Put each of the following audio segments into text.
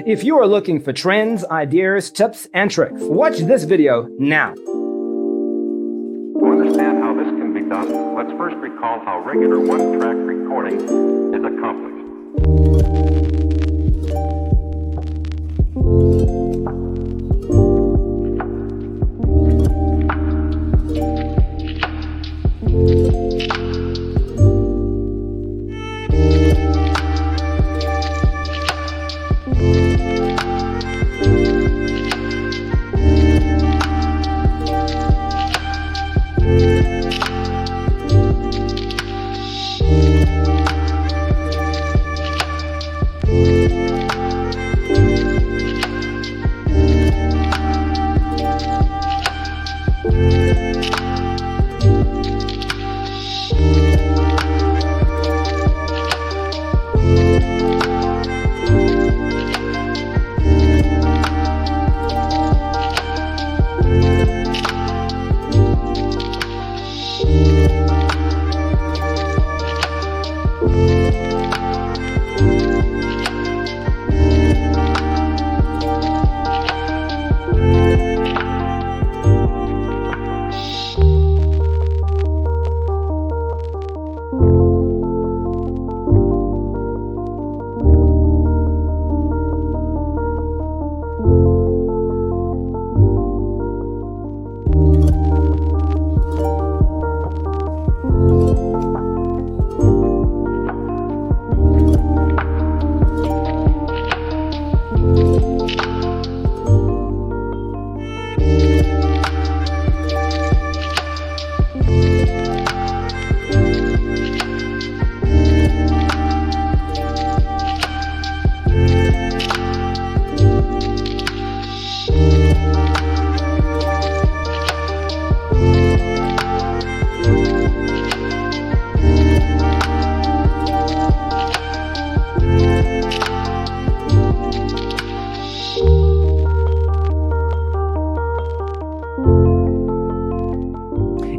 If you are looking for trends, ideas, tips, and tricks, watch this video now. To understand how this can be done, let's first recall how regular one-track recording is accomplished.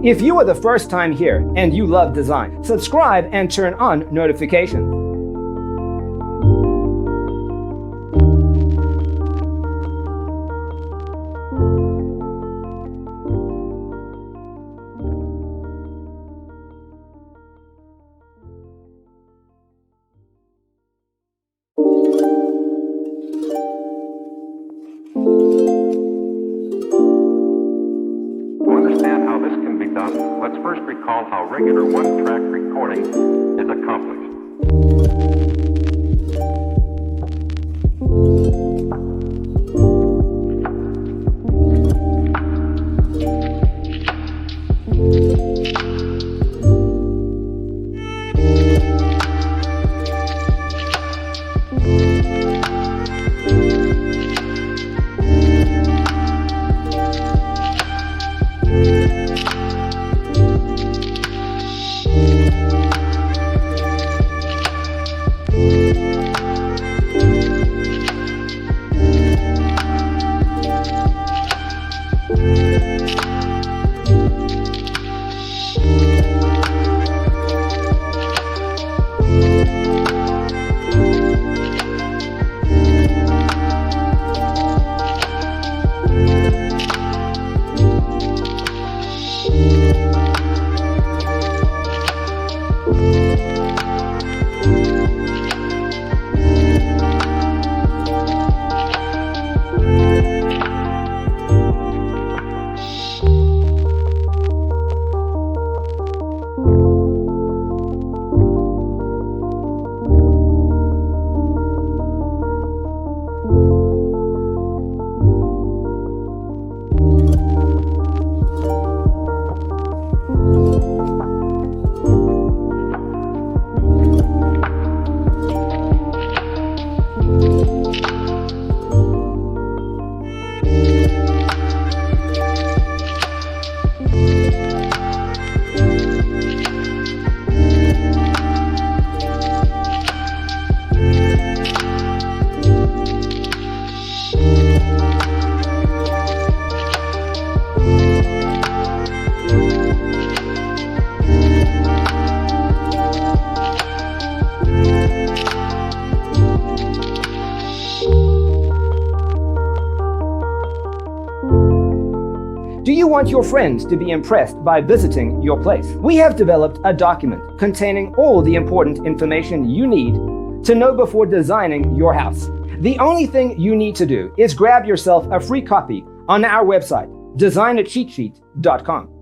If you are the first time here and you love design, subscribe and turn on notifications. Let's first recall how regular one-track recording is accomplished. you want your friends to be impressed by visiting your place? We have developed a document containing all the important information you need to know before designing your house. The only thing you need to do is grab yourself a free copy on our website, designercheatsheet.com.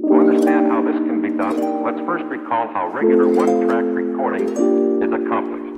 To understand how this can be done, let's first recall how regular one-track recording is accomplished.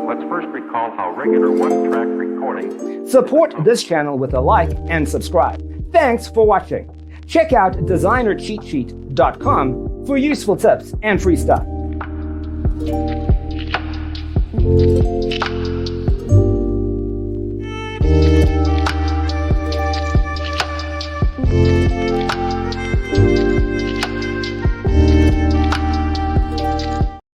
Let's first recall how regular one-track recording. Support this channel with a like and subscribe. Thanks for watching. Check out designercheatsheet.com for useful tips and free stuff.